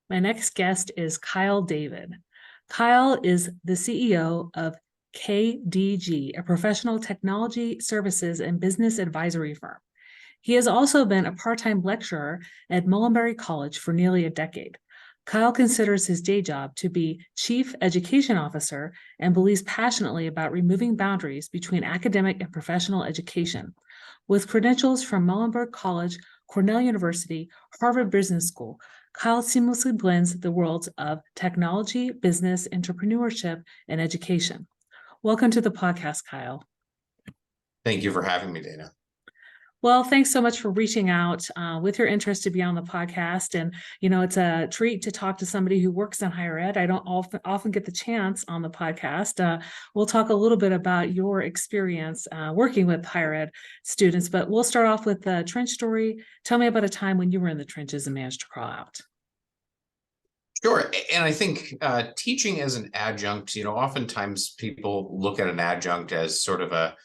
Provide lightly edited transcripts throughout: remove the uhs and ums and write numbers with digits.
My next guest is Kyle David. Kyle is the CEO of KDG, a professional technology services and business advisory firm. He has also been a part-time lecturer at Muhlenberg College for nearly a decade. Kyle considers his day job to be Chief Education Officer and believes passionately about removing boundaries between academic and professional education. With credentials from Muhlenberg College, Cornell University, Harvard Business School, Kyle seamlessly blends the worlds of technology, business, entrepreneurship, and education. Welcome to the podcast, Kyle. Thank you for having me, Dana. Well, thanks so much for reaching out with your interest to be on the podcast. And, it's a treat to talk to somebody who works in higher ed. I don't often get the chance on the podcast. We'll talk a little bit about your experience working with higher ed students, but we'll start off with the trench story. Tell me about a time when you were in the trenches and managed to crawl out. Sure. And I think teaching as an adjunct, oftentimes people look at an adjunct as sort of the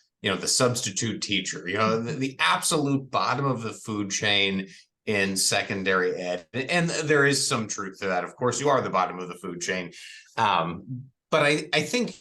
substitute teacher, the absolute bottom of the food chain in secondary ed. And there is some truth to that. Of course, you are the bottom of the food chain. But I think,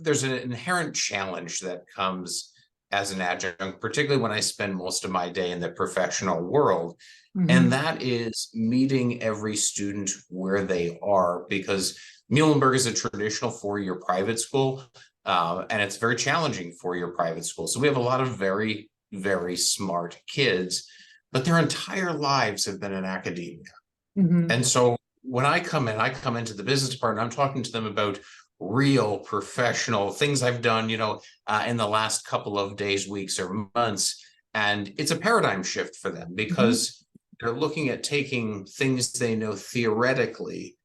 there's an inherent challenge that comes as an adjunct, particularly when I spend most of my day in the professional world. Mm-hmm. And that is meeting every student where they are, because Muhlenberg is a traditional four-year private school. And it's very challenging for your private school. So we have a lot of very, very smart kids, but their entire lives have been in academia. Mm-hmm. And so when I come into the business department, I'm talking to them about real professional things I've done, in the last couple of days, weeks, or months. And it's a paradigm shift for them, because they're looking at taking things they know theoretically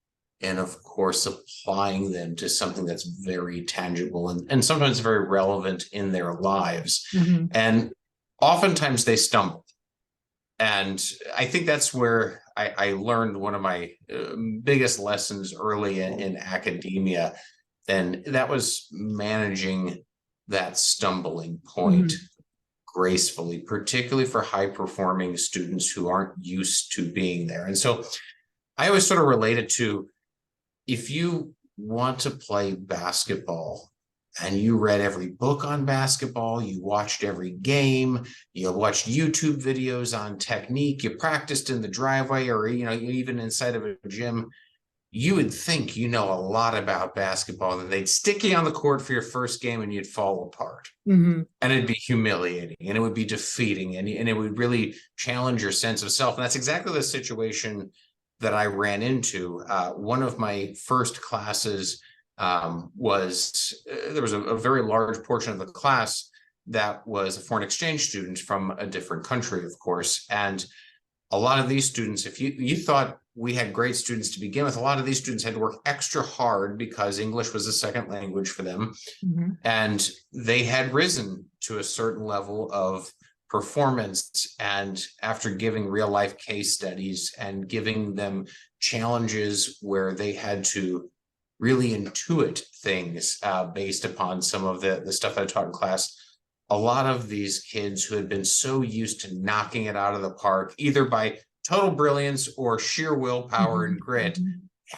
and, of course, applying them to something that's very tangible and sometimes very relevant in their lives. Mm-hmm. And oftentimes they stumble. And I think that's where I learned one of my biggest lessons early in academia. And that was managing that stumbling point gracefully, particularly for high-performing students who aren't used to being there. And so I always sort of relate it to, if you want to play basketball and you read every book on basketball, you watched every game, you watched YouTube videos on technique, you practiced in the driveway, or, even inside of a gym, you would think you know a lot about basketball, and they'd stick you on the court for your first game and you'd fall apart. Mm-hmm. And it'd be humiliating and it would be defeating and it would really challenge your sense of self. And that's exactly the situation that I ran into. One of my first classes was there was a very large portion of the class that was a foreign exchange student from a different country, of course. And a lot of these students, if you thought we had great students to begin with, a lot of these students had to work extra hard because English was a second language for them. Mm-hmm. And they had risen to a certain level of performance, and after giving real life case studies and giving them challenges where they had to really intuit things based upon some of the stuff I taught in class, a lot of these kids who had been so used to knocking it out of the park, either by total brilliance or sheer willpower and grit,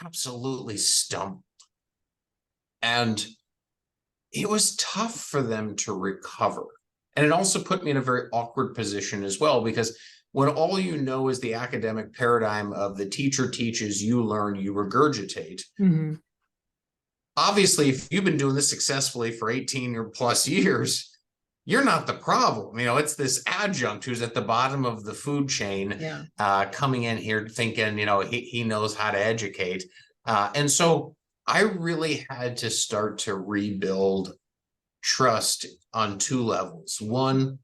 absolutely stumbled. And it was tough for them to recover. And it also put me in a very awkward position as well, because when all you know is the academic paradigm of the teacher teaches, you learn, you regurgitate. Mm-hmm. Obviously, if you've been doing this successfully for 18 or plus years, you're not the problem. It's this adjunct who's at the bottom of the food chain, coming in here thinking, he knows how to educate. And so I really had to start to rebuild trust on two levels. One,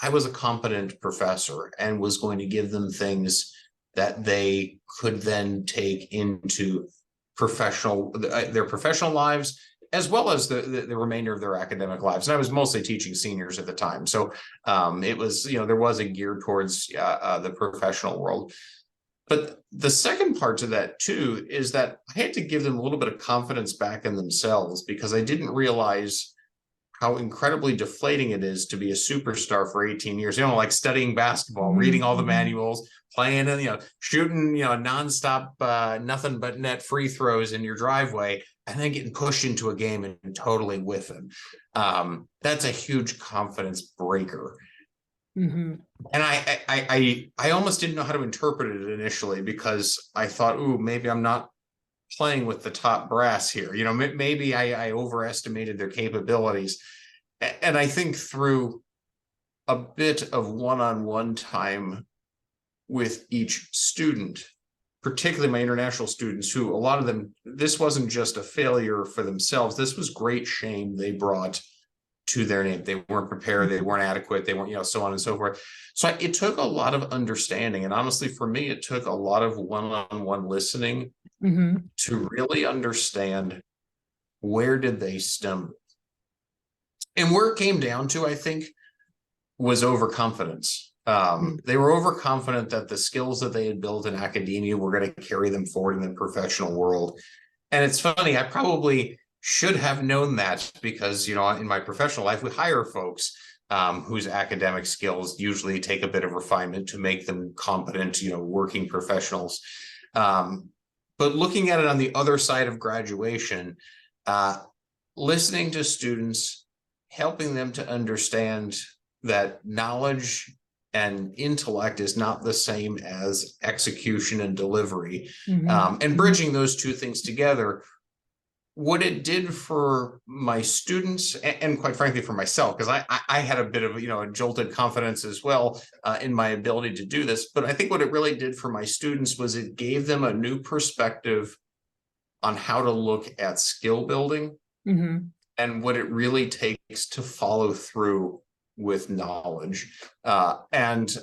I was a competent professor and was going to give them things that they could then take into their professional lives, as well as the remainder of their academic lives. And I was mostly teaching seniors at the time. So it was, there was a gear towards the professional world. But the second part to that too is that I had to give them a little bit of confidence back in themselves, because I didn't realize how incredibly deflating it is to be a superstar for 18 years, like studying basketball, reading all the Mhm. manuals, playing, shooting, nonstop, nothing but net free throws in your driveway, and then getting pushed into a game and totally with it. That's a huge confidence breaker. Mhm. And I almost didn't know how to interpret it initially, because I thought, ooh, maybe I'm not playing with the top brass here. Maybe I overestimated their capabilities. And I think through a bit of one-on-one time with each student, particularly my international students, who a lot of them, this wasn't just a failure for themselves. This was great shame they brought to their name. They weren't prepared, they weren't adequate, they weren't, so on and so forth. So it took a lot of understanding. And honestly, for me, it took a lot of one-on-one listening to really understand where did they stumble. And where it came down to, I think, was overconfidence. They were overconfident that the skills that they had built in academia were going to carry them forward in the professional world. And it's funny, I probably should have known that, because, in my professional life, we hire folks whose academic skills usually take a bit of refinement to make them competent, working professionals. But looking at it on the other side of graduation, listening to students, helping them to understand that knowledge and intellect is not the same as execution and delivery, and bridging those two things together. What it did for my students, and quite frankly for myself, because I had a bit of a jolted confidence as well in my ability to do this, but I think what it really did for my students was it gave them a new perspective on how to look at skill building and what it really takes to follow through with knowledge. And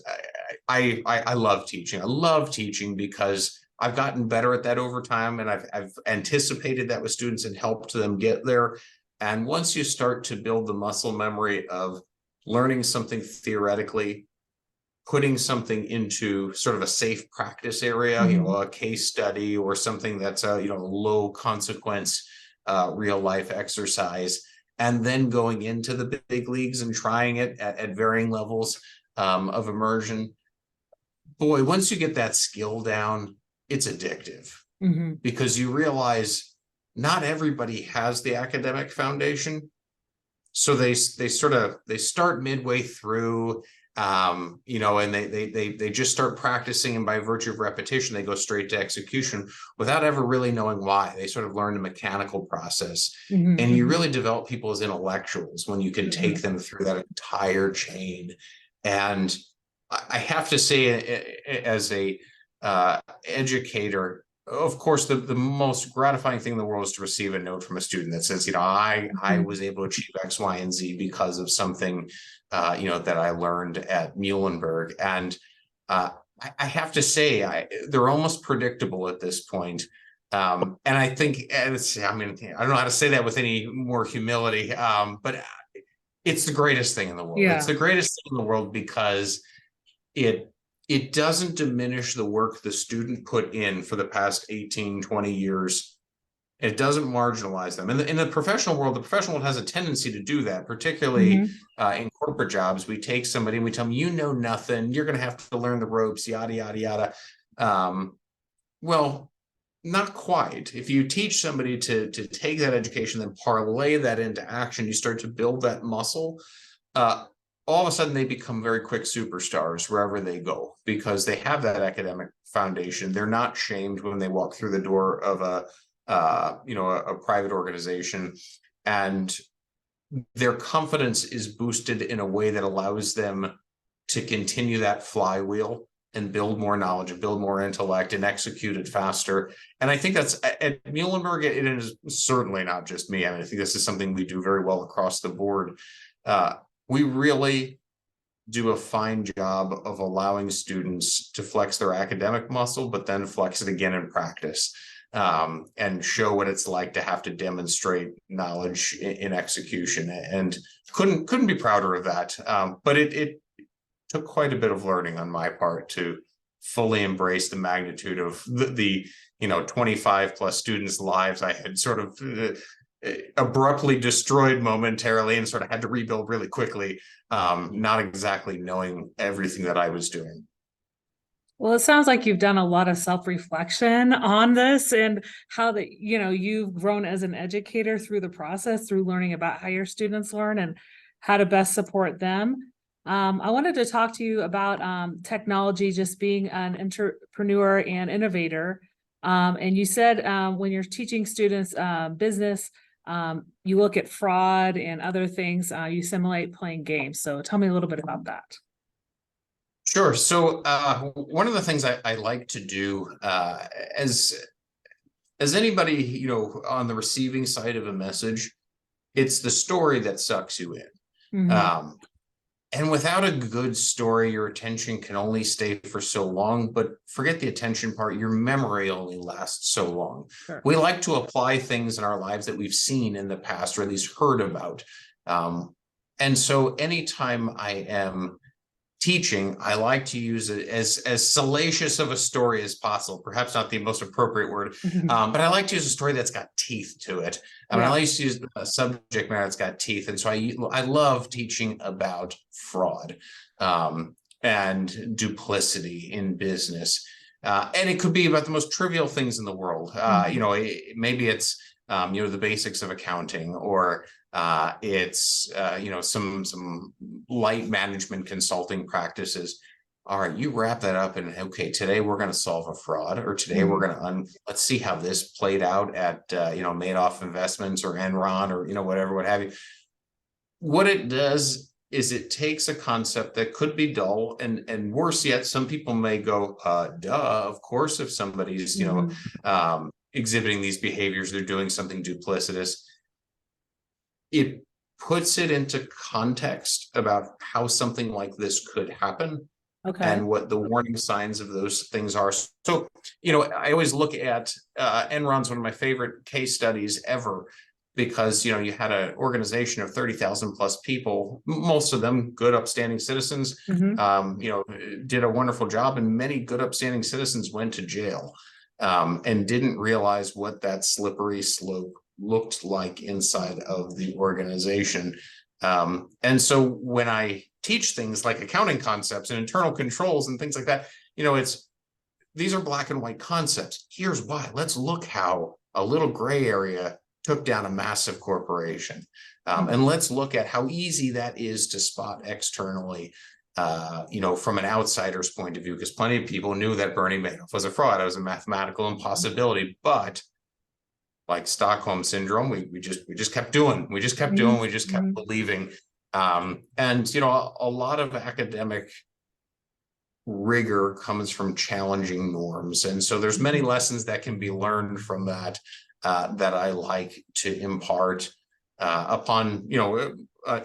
I love teaching. I love teaching because I've gotten better at that over time, and I've anticipated that with students and helped them get there. And once you start to build the muscle memory of learning something theoretically, putting something into sort of a safe practice area, a case study or something that's a low consequence real life exercise, and then going into the big leagues and trying it at varying levels of immersion. Boy, once you get that skill down, it's addictive, because you realize not everybody has the academic foundation. So they start midway through, and they just start practicing, and by virtue of repetition, they go straight to execution without ever really knowing why. They sort of learn the mechanical process, and you really develop people as intellectuals when you can take them through that entire chain. And I have to say, as a educator, of course, the most gratifying thing in the world is to receive a note from a student that says, I was able to achieve X, Y, and Z because of something, that I learned at Muhlenberg. And I have to say, they're almost predictable at this point. And I think, I don't know how to say that with any more humility, but it's the greatest thing in the world. It's the greatest thing in the world because it doesn't diminish the work the student put in for the past 18, 20 years. It doesn't marginalize them. In the professional world, the professional world has a tendency to do that, particularly in corporate jobs. We take somebody and we tell them, nothing, you're going to have to learn the ropes, yada, yada, yada. Well, not quite. If you teach somebody to take that education, then parlay that into action, you start to build that muscle. All of a sudden they become very quick superstars wherever they go because they have that academic foundation. They're not shamed when they walk through the door of a private organization, and their confidence is boosted in a way that allows them to continue that flywheel and build more knowledge and build more intellect and execute it faster. And I think that's at Muhlenberg, it is certainly not just me. I think this is something we do very well across the board. We really do a fine job of allowing students to flex their academic muscle, but then flex it again in practice, and show what it's like to have to demonstrate knowledge in execution. And couldn't be prouder of that. But it took quite a bit of learning on my part to fully embrace the magnitude of the 25 plus students' lives I had sort of abruptly destroyed momentarily and sort of had to rebuild really quickly, not exactly knowing everything that I was doing. Well, it sounds like you've done a lot of self-reflection on this and how that, you've grown as an educator through the process, through learning about how your students learn and how to best support them. I wanted to talk to you about technology, just being an entrepreneur and innovator. And you said when you're teaching students business, you look at fraud and other things, you simulate playing games. So tell me a little bit about that. Sure. So one of the things I like to do as anybody, on the receiving side of a message, it's the story that sucks you in. Mm-hmm. And without a good story, your attention can only stay for so long, but forget the attention part, your memory only lasts so long. Sure. We like to apply things in our lives that we've seen in the past or at least heard about. And so anytime I am teaching, I like to use it as salacious of a story as possible. Perhaps not the most appropriate word, but I like to use a story that's got teeth to it. I mean, I like to use a subject matter that's got teeth, and so I love teaching about fraud and duplicity in business, and it could be about the most trivial things in the world. Maybe it's the basics of accounting, or it's some light management consulting practices. All right, you wrap that up and okay, today we're going to solve a fraud, or today we're going to let's see how this played out at Madoff Investments or Enron or what have you. What it does is it takes a concept that could be dull, and worse yet, some people may go, duh, of course, if somebody's exhibiting these behaviors, they're doing something duplicitous. It puts it into context about how something like this could happen, and what the warning signs of those things are. So, I always look at Enron's one of my favorite case studies ever, because, you had an organization of 30,000 plus people, most of them good, upstanding citizens, did a wonderful job, and many good, upstanding citizens went to jail and didn't realize what that slippery slope looked like inside of the organization. And so when I teach things like accounting concepts and internal controls and things like that, these are black and white concepts. Here's why. Let's look how a little gray area took down a massive corporation. And let's look at how easy that is to spot externally, from an outsider's point of view, because plenty of people knew that Bernie Madoff was a fraud. It was a mathematical impossibility, but like Stockholm syndrome, we just kept doing, we just kept believing. And a lot of academic rigor comes from challenging norms, and so there's many lessons that can be learned from that that I like to impart upon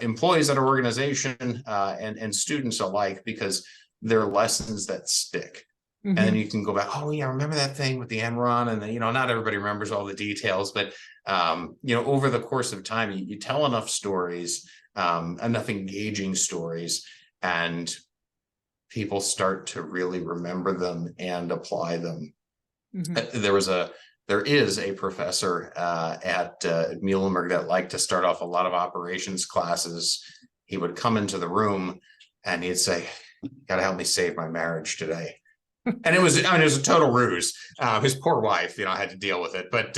employees at our organization and students alike, because they're lessons that stick. And then you can go back, oh yeah, remember that thing with the Enron, and then not everybody remembers all the details, but over the course of time, you tell enough stories, enough engaging stories, and people start to really remember them and apply them. There is a professor at Muhlenberg that liked to start off a lot of operations classes. He would come into the room and he'd say, "You got to help me save my marriage today." And it was a total ruse. His poor wife, had to deal with it. But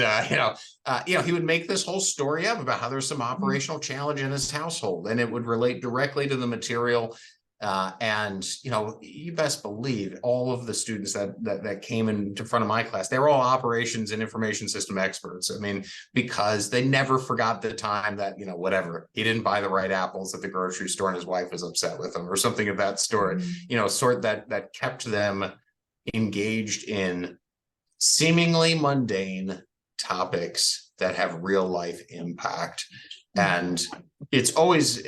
he would make this whole story up about how there's some operational challenge in his household, and it would relate directly to the material. And you best believe all of the students that came into front of my class, they were all operations and information system experts. I mean, because they never forgot the time that whatever, he didn't buy the right apples at the grocery store and his wife was upset with him, or something of that sort. Sort that kept them engaged in seemingly mundane topics that have real life impact. And it's always,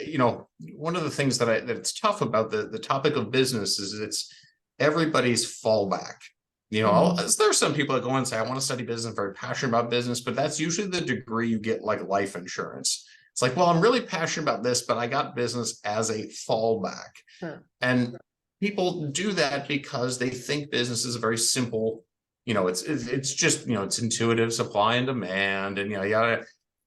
one of the things that's tough about the topic of business is it's everybody's fallback. There's some people that go and say, I want to study business, very passionate about business, but that's usually the degree you get, like life insurance. It's like, well, I'm really passionate about this, but I got business as a fallback. And people do that because they think business is a very simple, it's just, it's intuitive supply and demand, and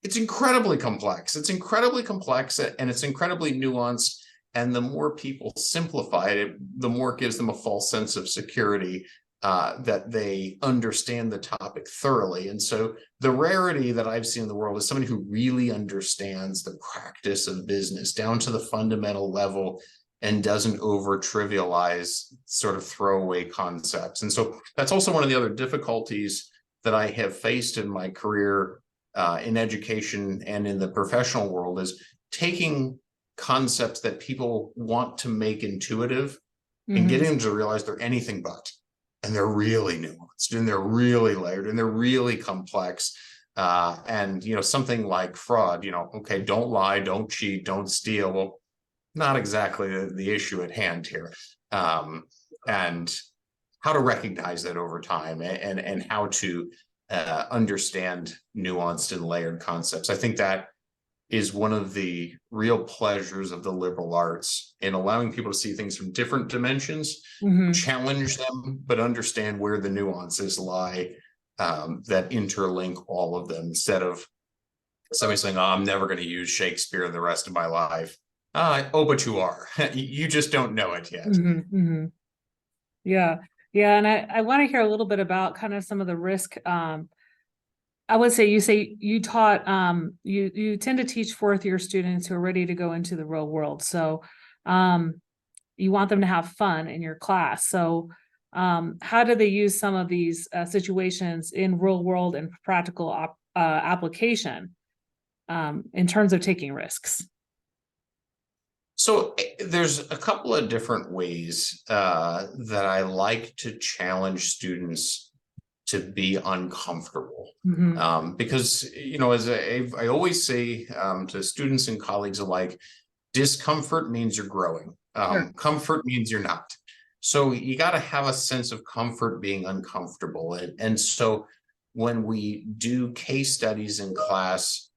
It's incredibly complex. It's incredibly complex and it's incredibly nuanced. And the more people simplify it, the more it gives them a false sense of security that they understand the topic thoroughly. And so the rarity that I've seen in the world is somebody who really understands the practice of business down to the fundamental level and doesn't over trivialize sort of throwaway concepts. And so that's also one of the other difficulties that I have faced in my career in education and in the professional world, is taking concepts that people want to make intuitive and getting them to realize they're anything but, and they're really nuanced and they're really layered and they're really complex. And, you know, something like fraud, you know, okay, don't lie, don't cheat, don't steal. Well, not exactly the issue at hand here. And how to recognize that over time, and how to understand nuanced and layered concepts. I think that is one of the real pleasures of the liberal arts, in allowing people to see things from different dimensions, challenge them, but understand where the nuances lie that interlink all of them, instead of somebody saying, oh, I'm never going to use Shakespeare the rest of my life. Oh, but you are. You just don't know it yet. Yeah. Yeah. And I want to hear a little bit about kind of some of the risk. I would say you taught, you tend to teach fourth-year students who are ready to go into the real world. So you want them to have fun in your class. So how do they use some of these situations in real world and practical application in terms of taking risks? So there's a couple of different ways that I like to challenge students to be uncomfortable. Because, you know, as I always say to students and colleagues alike, discomfort means you're growing. Comfort means you're not. So you got to have a sense of comfort being uncomfortable. And so when we do case studies in class,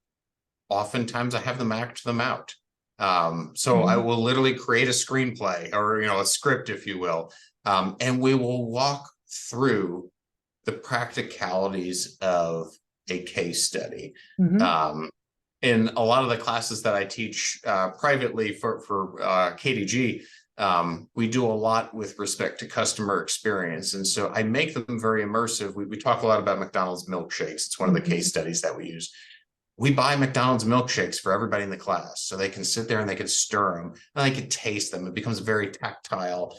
oftentimes I have them act them out. So I will literally create a screenplay, or, you know, a script, if you will, and we will walk through the practicalities of a case study. In a lot of the classes that I teach privately for KDG, we do a lot with respect to customer experience. And so I make them very immersive. We talk a lot about McDonald's milkshakes. It's one of the case studies that we use. We buy McDonald's milkshakes for everybody in the class, so they can sit there and they can stir them and they can taste them. It becomes very tactile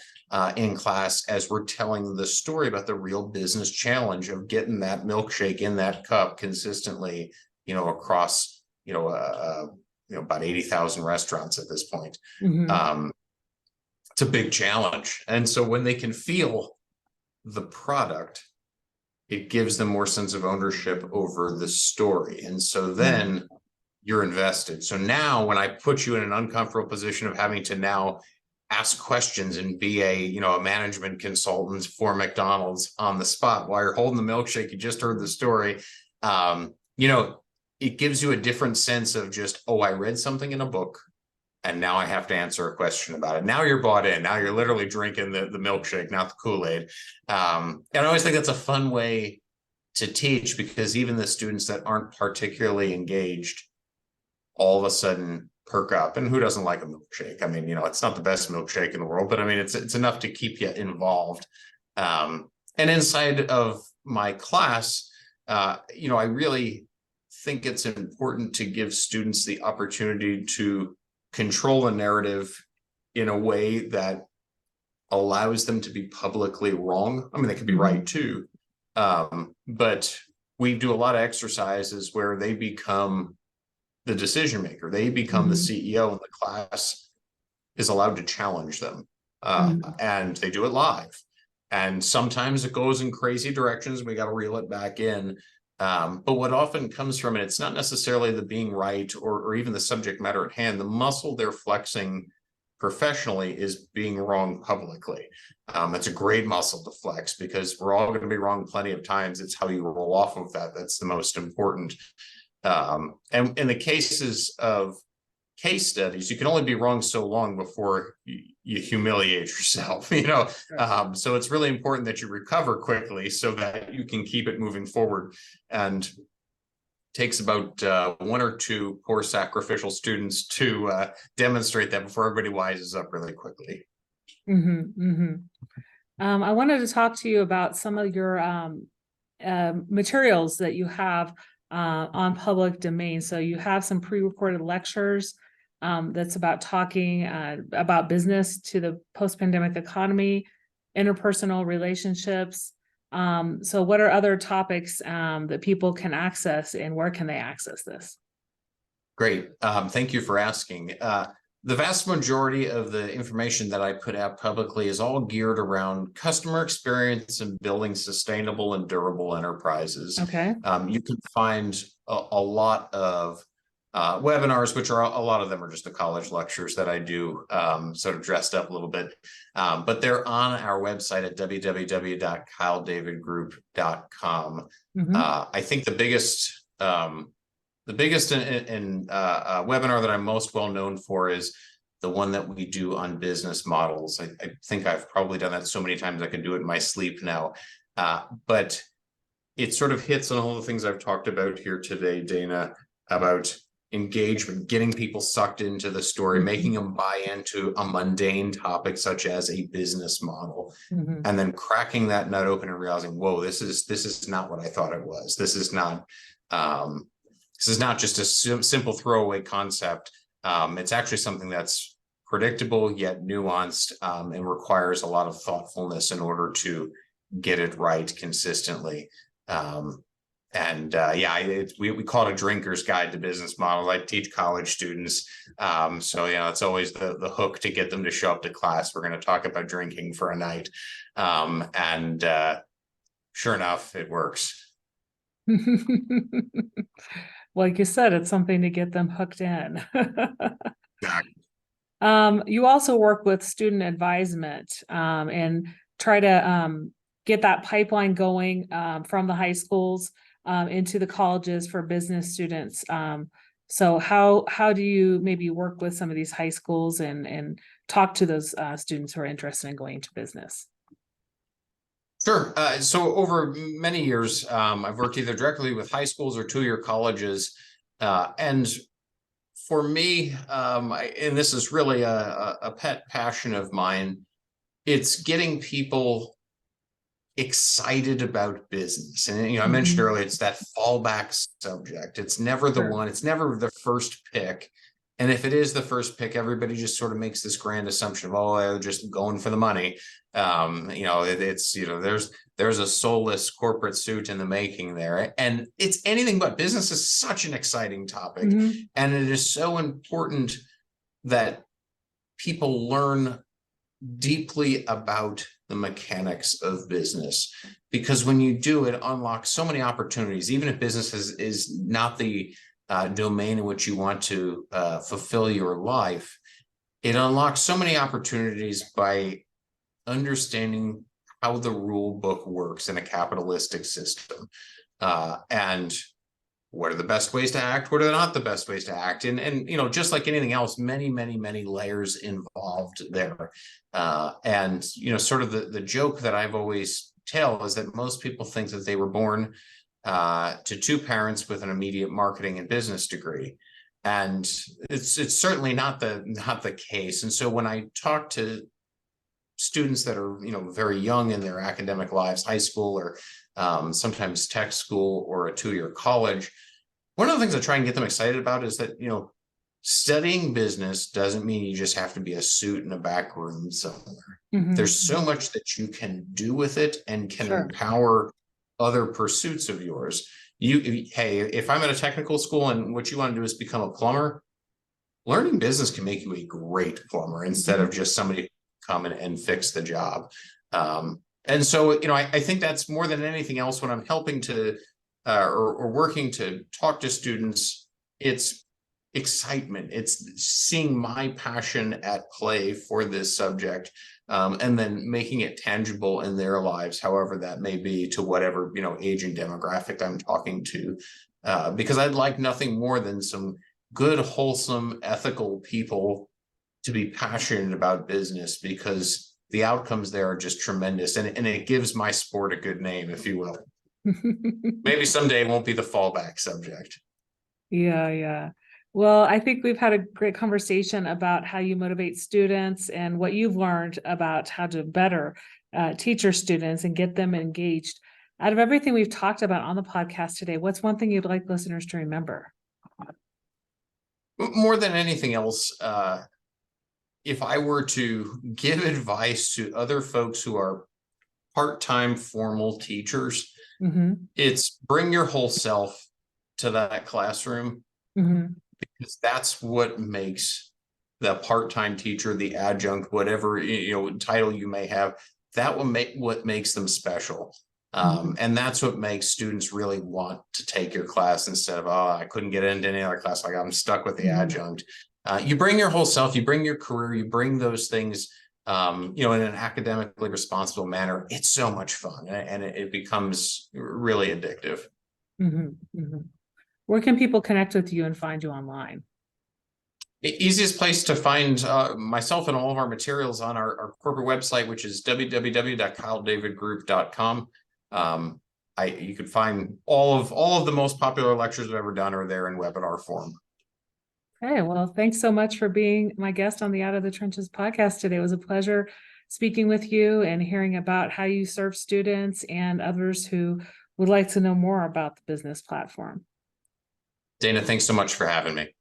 in class as we're telling the story about the real business challenge of getting that milkshake in that cup consistently, you know, across, you know, about 80,000 restaurants at this point. It's a big challenge. And so when they can feel the product, it gives them more sense of ownership over the story. And so then you're invested. So now when I put you in an uncomfortable position of having to now ask questions and be a management consultant for McDonald's on the spot while you're holding the milkshake, you just heard the story, it gives you a different sense of just, oh, I read something in a book and now I have to answer a question about it. Now you're bought in. Now you're literally drinking the milkshake, not the Kool-Aid. And I always think that's a fun way to teach, because even the students that aren't particularly engaged all of a sudden perk up. And who doesn't like a milkshake? I mean, it's not the best milkshake in the world, but I mean, it's enough to keep you involved. And inside of my class, I really think it's important to give students the opportunity to control a narrative in a way that allows them to be publicly wrong. I mean, they could be right too. But we do a lot of exercises where they become the decision maker. They become the CEO, and the class is allowed to challenge them. And they do it live. And sometimes it goes in crazy directions. We got to reel it back in. But what often comes from it, it's not necessarily the being right or even the subject matter at hand. The muscle they're flexing professionally is being wrong publicly. That's a great muscle to flex, because we're all going to be wrong plenty of times. It's how you roll off of that that's the most important. And in the cases of case studies, you can only be wrong so long before you humiliate yourself, so it's really important that you recover quickly so that you can keep it moving forward. And takes about 1 or 2 poor sacrificial students to demonstrate that before everybody wises up really quickly. I wanted to talk to you about some of your materials that you have on public domain. So you have some pre-recorded lectures that's about talking about business to the post-pandemic economy, interpersonal relationships. So what are other topics that people can access, and where can they access this? Great. Thank you for asking. The vast majority of the information that I put out publicly is all geared around customer experience and building sustainable and durable enterprises. Okay. You can find a lot of webinars, which are a lot of them are just the college lectures that I do, sort of dressed up a little bit. But they're on our website at www.kyledavidgroup.com. I think the biggest webinar that I'm most well known for is the one that we do on business models. I think I've probably done that so many times I can do it in my sleep now. But it sort of hits on all the things I've talked about here today, Dana, about engagement, getting people sucked into the story, making them buy into a mundane topic such as a business model, and then cracking that nut open and realizing, whoa, this is not what I thought it was. This is not just a simple throwaway concept. It's actually something that's predictable yet nuanced, and requires a lot of thoughtfulness in order to get it right consistently. We call it a drinker's guide to business models. I teach college students. So it's always the hook to get them to show up to class. We're going to talk about drinking for a night. Sure enough, it works. Like you said, it's something to get them hooked in. Exactly. You also work with student advisement and try to get that pipeline going from the high schools into the colleges for business students. So how do you maybe work with some of these high schools and talk to those students who are interested in going into business? Sure. So over many years, I've worked either directly with high schools or two-year colleges. And for me, and this is really a pet passion of mine, it's getting people excited about business. And, I mentioned earlier, it's that fallback subject. It's never the one, it's never the first pick. And if it is the first pick, everybody just sort of makes this grand assumption of, oh, they're just going for the money. There's a soulless corporate suit in the making there. And it's anything but. Business is such an exciting topic. And it is so important that people learn deeply about the mechanics of business, because when you do, it unlocks so many opportunities. Even if business is not the domain in which you want to fulfill your life, it unlocks so many opportunities by understanding how the rule book works in a capitalistic system, and what are the best ways to act, what are not the best ways to act, and just like anything else, many layers involved there. And sort of the joke that I've always tell is that most people think that they were born to two parents with an immediate marketing and business degree, and it's certainly not the case. And so when I talk to students that are very young in their academic lives, high school or sometimes tech school or a two-year college, one of the things I try and get them excited about is that studying business doesn't mean you just have to be a suit in a back room somewhere. There's so much that you can do with it and can empower other pursuits of yours. If I'm at a technical school and what you want to do is become a plumber, learning business can make you a great plumber instead of just somebody come and fix the job. And so, I think that's more than anything else when I'm helping to or working to talk to students, it's excitement. It's seeing my passion at play for this subject, and then making it tangible in their lives, however that may be, to whatever age and demographic I'm talking to, because I'd like nothing more than some good, wholesome, ethical people to be passionate about business, because the outcomes there are just tremendous, and it gives my sport a good name, if you will. Maybe someday it won't be the fallback subject. Yeah, yeah. Well, I think we've had a great conversation about how you motivate students and what you've learned about how to better teach your students and get them engaged. Out of everything we've talked about on the podcast today, what's one thing you'd like listeners to remember? More than anything else, if I were to give advice to other folks who are part-time formal teachers, Mm-hmm. it's bring your whole self to that classroom, Mm-hmm. because that's what makes the part-time teacher, the adjunct, whatever title you may have, that will make what makes them special. And that's what makes students really want to take your class instead of, oh, I couldn't get into any other class, like I'm stuck with the adjunct. You bring your whole self, you bring your career, you bring those things in an academically responsible manner. It's so much fun, and it becomes really addictive. Mm-hmm. Mm-hmm. Where can people connect with you and find you online? The easiest place to find myself and all of our materials on our corporate website, which is www.kyledavidgroup.com. You can find all of the most popular lectures I've ever done are there in webinar form. Okay, well, thanks so much for being my guest on the Out of the Trenches podcast today. It was a pleasure speaking with you and hearing about how you serve students and others who would like to know more about the business platform. Dana, thanks so much for having me.